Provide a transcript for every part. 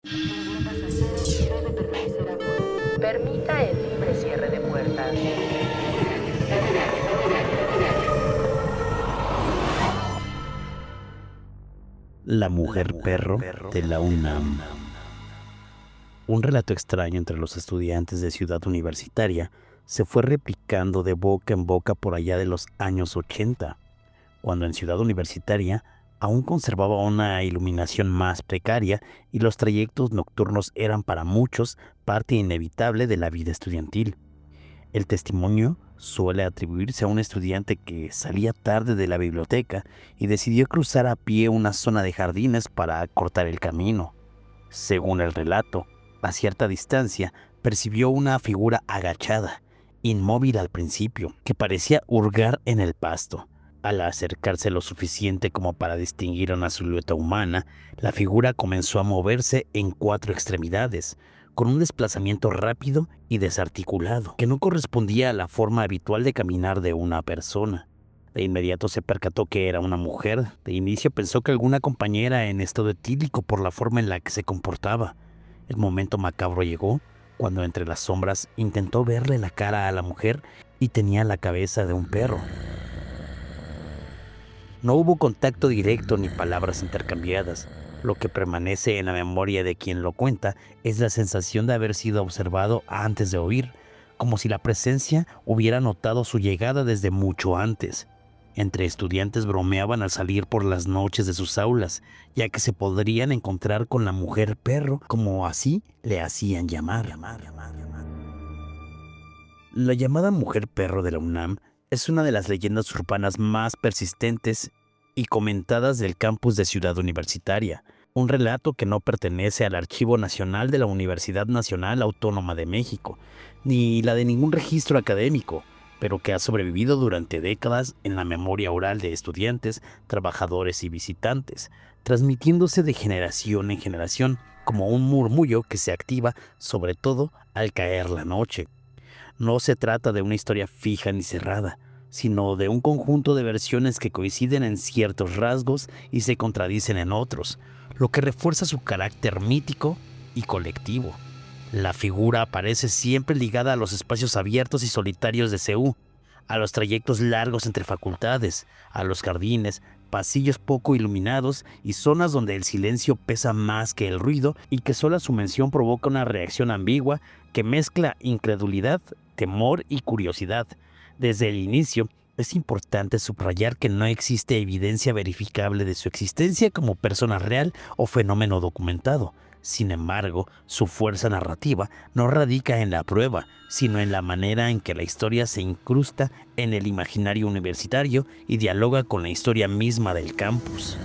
Ningún pasajero debe permanecer a bordo. Permita el libre cierre de puertas. La mujer perro de la UNAM. Un relato extraño entre los estudiantes de Ciudad Universitaria se fue replicando de boca en boca por allá de los años 80, cuando en Ciudad Universitaria aún conservaba una iluminación más precaria y los trayectos nocturnos eran para muchos parte inevitable de la vida estudiantil. El testimonio suele atribuirse a un estudiante que salía tarde de la biblioteca y decidió cruzar a pie una zona de jardines para cortar el camino. Según el relato, a cierta distancia percibió una figura agachada, inmóvil al principio, que parecía hurgar en el pasto. Al acercarse lo suficiente como para distinguir una silueta humana, la figura comenzó a moverse en cuatro extremidades, con un desplazamiento rápido y desarticulado, que no correspondía a la forma habitual de caminar de una persona. De inmediato se percató que era una mujer. De inicio pensó que alguna compañera en estado etílico por la forma en la que se comportaba. El momento macabro llegó cuando entre las sombras intentó verle la cara a la mujer y tenía la cabeza de un perro. No hubo contacto directo ni palabras intercambiadas. Lo que permanece en la memoria de quien lo cuenta es la sensación de haber sido observado antes de oír, como si la presencia hubiera notado su llegada desde mucho antes. Entre estudiantes bromeaban al salir por las noches de sus aulas, ya que se podrían encontrar con la mujer perro, como así le hacían llamar. La llamada mujer perro de la UNAM es una de las leyendas urbanas más persistentes y comentadas del campus de Ciudad Universitaria, un relato que no pertenece al Archivo Nacional de la Universidad Nacional Autónoma de México, ni la de ningún registro académico, pero que ha sobrevivido durante décadas en la memoria oral de estudiantes, trabajadores y visitantes, transmitiéndose de generación en generación como un murmullo que se activa sobre todo al caer la noche. No se trata de una historia fija ni cerrada, sino de un conjunto de versiones que coinciden en ciertos rasgos y se contradicen en otros, lo que refuerza su carácter mítico y colectivo. La figura aparece siempre ligada a los espacios abiertos y solitarios de CU, a los trayectos largos entre facultades, a los jardines, pasillos poco iluminados y zonas donde el silencio pesa más que el ruido y que sola su mención provoca una reacción ambigua que mezcla incredulidad, temor y curiosidad. Desde el inicio, es importante subrayar que no existe evidencia verificable de su existencia como persona real o fenómeno documentado. Sin embargo, su fuerza narrativa no radica en la prueba, sino en la manera en que la historia se incrusta en el imaginario universitario y dialoga con la historia misma del campus.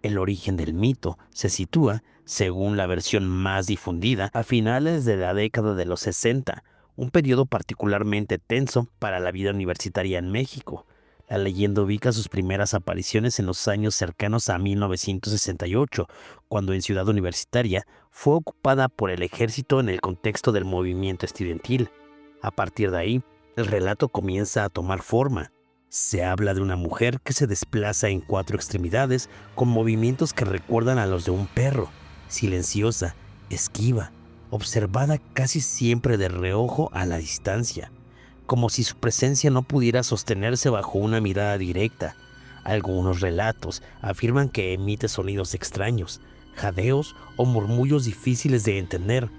El origen del mito se sitúa, según la versión más difundida, a finales de la década de los 60, un periodo particularmente tenso para la vida universitaria en México. La leyenda ubica sus primeras apariciones en los años cercanos a 1968, cuando en Ciudad Universitaria fue ocupada por el ejército en el contexto del movimiento estudiantil. A partir de ahí, el relato comienza a tomar forma. Se habla de una mujer que se desplaza en cuatro extremidades con movimientos que recuerdan a los de un perro, silenciosa, esquiva, observada casi siempre de reojo a la distancia, como si su presencia no pudiera sostenerse bajo una mirada directa. Algunos relatos afirman que emite sonidos extraños, jadeos o murmullos difíciles de entender.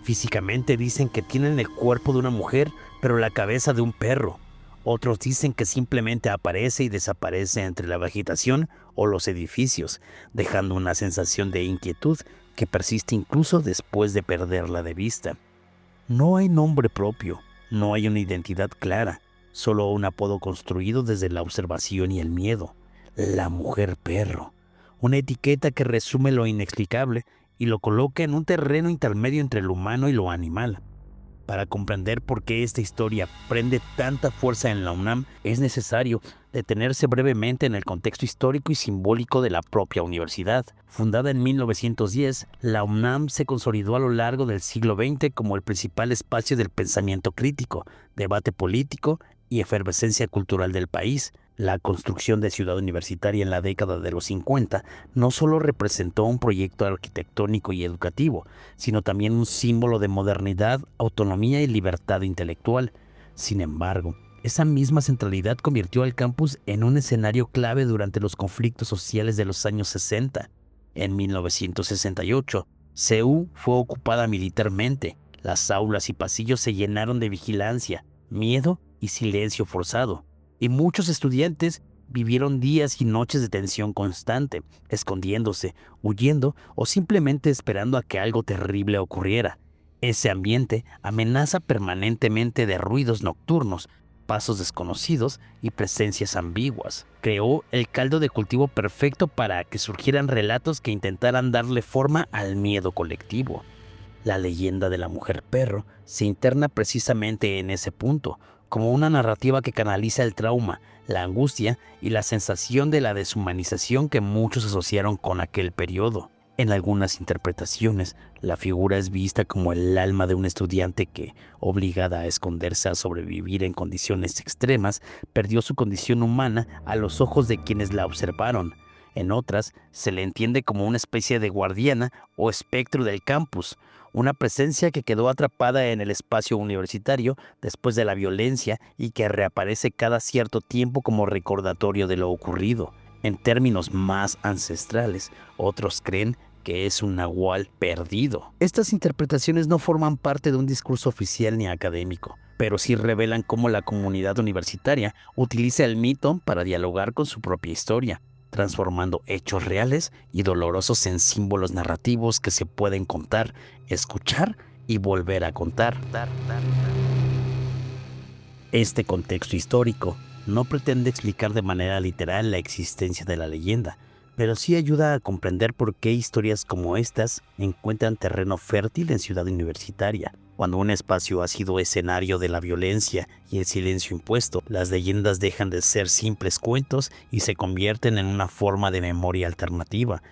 Físicamente dicen que tienen el cuerpo de una mujer, pero la cabeza de un perro. Otros dicen que simplemente aparece y desaparece entre la vegetación o los edificios, dejando una sensación de inquietud que persiste incluso después de perderla de vista. No hay nombre propio, no hay una identidad clara, solo un apodo construido desde la observación y el miedo. La mujer perro, una etiqueta que resume lo inexplicable y lo coloca en un terreno intermedio entre lo humano y lo animal. Para comprender por qué esta historia prende tanta fuerza en la UNAM, es necesario detenerse brevemente en el contexto histórico y simbólico de la propia universidad. Fundada en 1910, la UNAM se consolidó a lo largo del siglo XX como el principal espacio del pensamiento crítico, debate político y efervescencia cultural del país. La construcción de Ciudad Universitaria en la década de los 50 no solo representó un proyecto arquitectónico y educativo, sino también un símbolo de modernidad, autonomía y libertad intelectual. Sin embargo, esa misma centralidad convirtió al campus en un escenario clave durante los conflictos sociales de los años 60. En 1968, CEU fue ocupada militarmente. Las aulas y pasillos se llenaron de vigilancia, miedo y silencio forzado. Y muchos estudiantes vivieron días y noches de tensión constante, escondiéndose, huyendo o simplemente esperando a que algo terrible ocurriera. Ese ambiente amenaza permanentemente de ruidos nocturnos, pasos desconocidos y presencias ambiguas. Creó el caldo de cultivo perfecto para que surgieran relatos que intentaran darle forma al miedo colectivo. La leyenda de la mujer perro se interna precisamente en ese punto, como una narrativa que canaliza el trauma, la angustia y la sensación de la deshumanización que muchos asociaron con aquel periodo. En algunas interpretaciones, la figura es vista como el alma de un estudiante que, obligada a esconderse a sobrevivir en condiciones extremas, perdió su condición humana a los ojos de quienes la observaron. En otras, se le entiende como una especie de guardiana o espectro del campus, una presencia que quedó atrapada en el espacio universitario después de la violencia y que reaparece cada cierto tiempo como recordatorio de lo ocurrido. En términos más ancestrales, otros creen que es un nahual perdido. Estas interpretaciones no forman parte de un discurso oficial ni académico, pero sí revelan cómo la comunidad universitaria utiliza el mito para dialogar con su propia historia, transformando hechos reales y dolorosos en símbolos narrativos que se pueden contar, escuchar y volver a contar. Este contexto histórico no pretende explicar de manera literal la existencia de la leyenda, pero sí ayuda a comprender por qué historias como estas encuentran terreno fértil en Ciudad Universitaria. Cuando un espacio ha sido escenario de la violencia y el silencio impuesto, las leyendas dejan de ser simples cuentos y se convierten en una forma de memoria alternativa.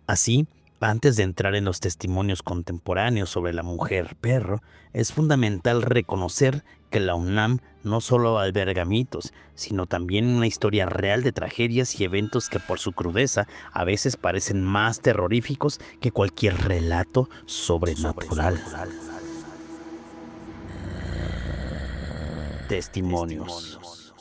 Así, antes de entrar en los testimonios contemporáneos sobre la mujer perro, es fundamental reconocer que la UNAM no solo alberga mitos, sino también una historia real de tragedias y eventos que por su crudeza a veces parecen más terroríficos que cualquier relato sobrenatural. Testimonios.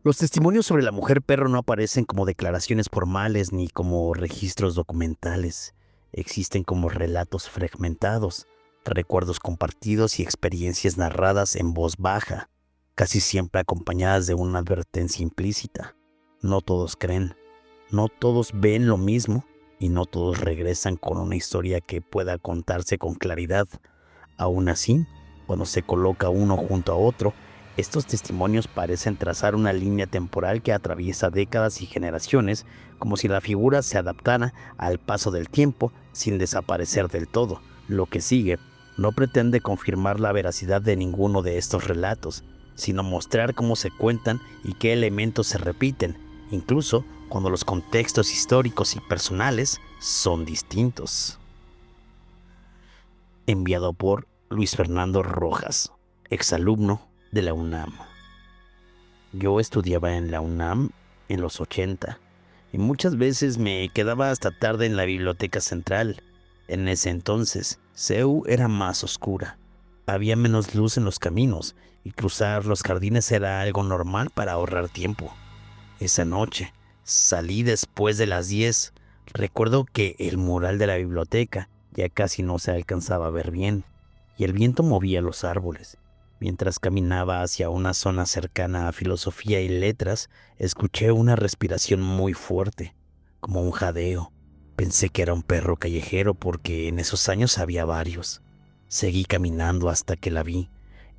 Los testimonios sobre la mujer perro no aparecen como declaraciones formales ni como registros documentales. Existen como relatos fragmentados, recuerdos compartidos y experiencias narradas en voz baja, casi siempre acompañadas de una advertencia implícita. No todos creen, no todos ven lo mismo y no todos regresan con una historia que pueda contarse con claridad. Aún así, cuando se coloca uno junto a otro, estos testimonios parecen trazar una línea temporal que atraviesa décadas y generaciones, como si la figura se adaptara al paso del tiempo sin desaparecer del todo. Lo que sigue no pretende confirmar la veracidad de ninguno de estos relatos, sino mostrar cómo se cuentan y qué elementos se repiten, incluso cuando los contextos históricos y personales son distintos. Enviado por Luis Fernando Rojas, exalumno de la UNAM. Yo estudiaba en la UNAM en los 80 y muchas veces me quedaba hasta tarde en la biblioteca central. En ese entonces, CEU era más oscura. Había menos luz en los caminos y cruzar los jardines era algo normal para ahorrar tiempo. Esa noche, salí después de las 10. Recuerdo que el mural de la biblioteca ya casi no se alcanzaba a ver bien y el viento movía los árboles. Mientras caminaba hacia una zona cercana a Filosofía y Letras, escuché una respiración muy fuerte, como un jadeo. Pensé que era un perro callejero porque en esos años había varios. Seguí caminando hasta que la vi.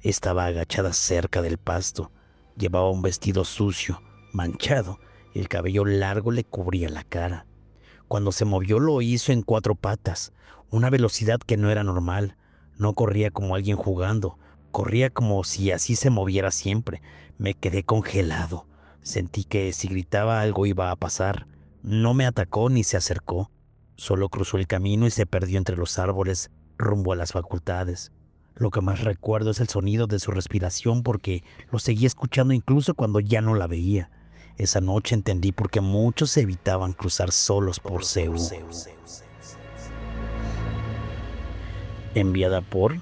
Estaba agachada cerca del pasto. Llevaba un vestido sucio, manchado, y el cabello largo le cubría la cara. Cuando se movió lo hizo en 4 patas, una velocidad que no era normal. No corría como alguien jugando. Corría como si así se moviera siempre. Me quedé congelado. Sentí que si gritaba algo iba a pasar. No me atacó ni se acercó. Solo cruzó el camino y se perdió entre los árboles, rumbo a las facultades. Lo que más recuerdo es el sonido de su respiración porque lo seguía escuchando incluso cuando ya no la veía. Esa noche entendí por qué muchos evitaban cruzar solos por Seúl. Enviada por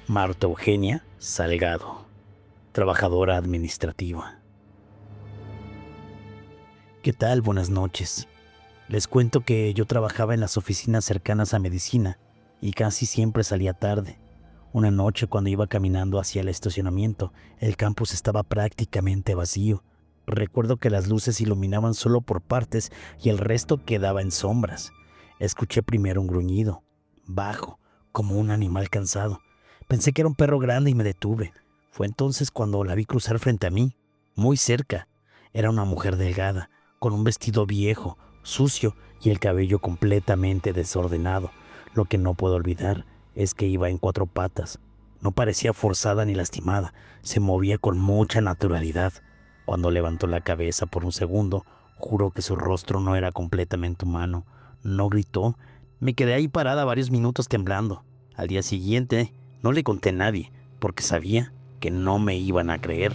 Marta Eugenia Salgado, trabajadora administrativa. ¿Qué tal? Buenas noches. Les cuento que yo trabajaba en las oficinas cercanas a medicina y casi siempre salía tarde. Una noche, cuando iba caminando hacia el estacionamiento, el campus estaba prácticamente vacío. Recuerdo que las luces iluminaban solo por partes y el resto quedaba en sombras. Escuché primero un gruñido, bajo, como un animal cansado. Pensé que era un perro grande y me detuve. Fue entonces cuando la vi cruzar frente a mí, muy cerca. Era una mujer delgada, con un vestido viejo, sucio y el cabello completamente desordenado. Lo que no puedo olvidar es que iba en 4 patas. No parecía forzada ni lastimada, se movía con mucha naturalidad. Cuando levantó la cabeza por un segundo, juró que su rostro no era completamente humano. No gritó. Me quedé ahí parada varios minutos temblando. Al día siguiente no le conté a nadie, porque sabía que no me iban a creer.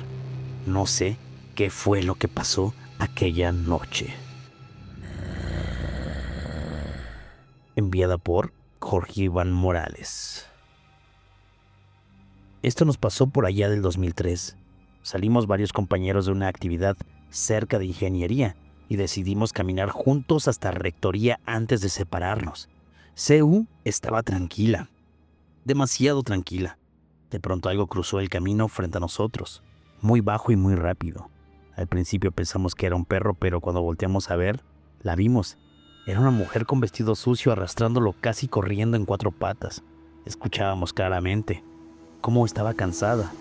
No sé qué fue lo que pasó aquella noche. Enviada por Jorge Iván Morales. Esto nos pasó por allá del 2003. Salimos varios compañeros de una actividad cerca de ingeniería y decidimos caminar juntos hasta rectoría antes de separarnos. CU estaba tranquila, demasiado tranquila. De pronto algo cruzó el camino frente a nosotros, muy bajo y muy rápido. Al principio pensamos que era un perro, pero cuando volteamos a ver, la vimos. Era una mujer con vestido sucio arrastrándolo, casi corriendo en 4 patas. Escuchábamos claramente cómo estaba cansada.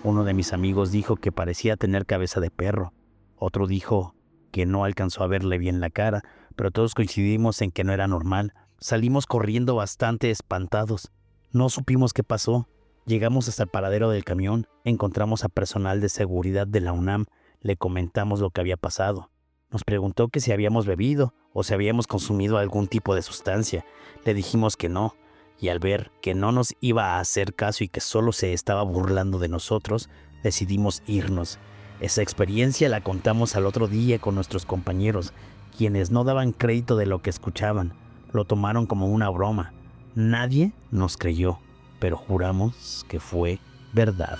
Uno de mis amigos dijo que parecía tener cabeza de perro. Otro dijo que no alcanzó a verle bien la cara, pero todos coincidimos en que no era normal. Salimos corriendo bastante espantados. No supimos qué pasó. Llegamos hasta el paradero del camión. Encontramos a personal de seguridad de la UNAM. Le comentamos lo que había pasado. Nos preguntó que si habíamos bebido o si habíamos consumido algún tipo de sustancia. Le dijimos que no, y al ver que no nos iba a hacer caso y que solo se estaba burlando de nosotros, decidimos irnos. Esa experiencia la contamos al otro día con nuestros compañeros, quienes no daban crédito de lo que escuchaban. Lo tomaron como una broma. Nadie nos creyó, pero juramos que fue verdad.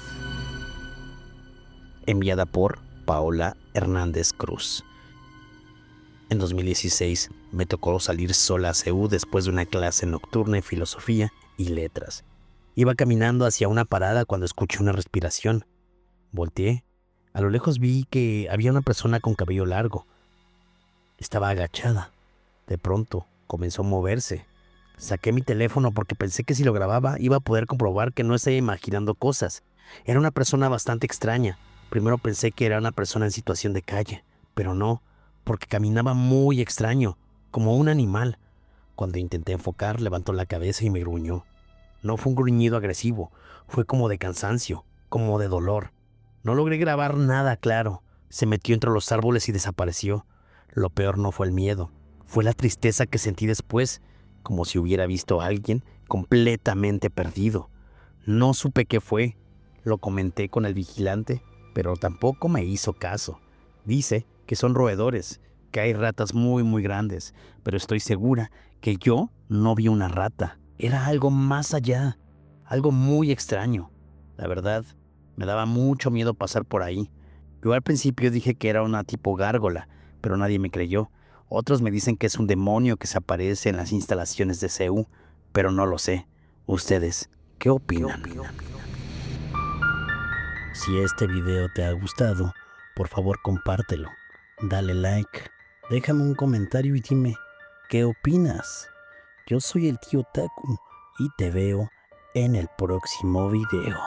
Enviada por Paola Hernández Cruz. En 2016 me tocó salir sola a CU después de una clase nocturna en filosofía y letras. Iba caminando hacia una parada cuando escuché una respiración. Volteé. A lo lejos vi que había una persona con cabello largo. Estaba agachada. De pronto comenzó a moverse. Saqué mi teléfono porque pensé que si lo grababa iba a poder comprobar que no estaba imaginando cosas. Era una persona bastante extraña. Primero pensé que era una persona en situación de calle, pero no, porque caminaba muy extraño, como un animal. Cuando intenté enfocar, levantó la cabeza y me gruñó. No fue un gruñido agresivo, fue como de cansancio, como de dolor. No logré grabar nada claro. Se metió entre los árboles y desapareció. Lo peor no fue el miedo, fue la tristeza que sentí después, como si hubiera visto a alguien completamente perdido. No supe qué fue. Lo comenté con el vigilante, pero tampoco me hizo caso. Dice que son roedores, que hay ratas muy grandes, pero estoy segura que yo no vi una rata. Era algo más allá, algo muy extraño. La verdad, me daba mucho miedo pasar por ahí. Yo al principio dije que era una tipo gárgola, pero nadie me creyó. Otros me dicen que es un demonio que se aparece en las instalaciones de CU, pero no lo sé. ¿Ustedes qué opinan? Si este video te ha gustado, por favor compártelo, dale like, déjame un comentario y dime, ¿qué opinas? Yo soy el tío Taku y te veo en el próximo video.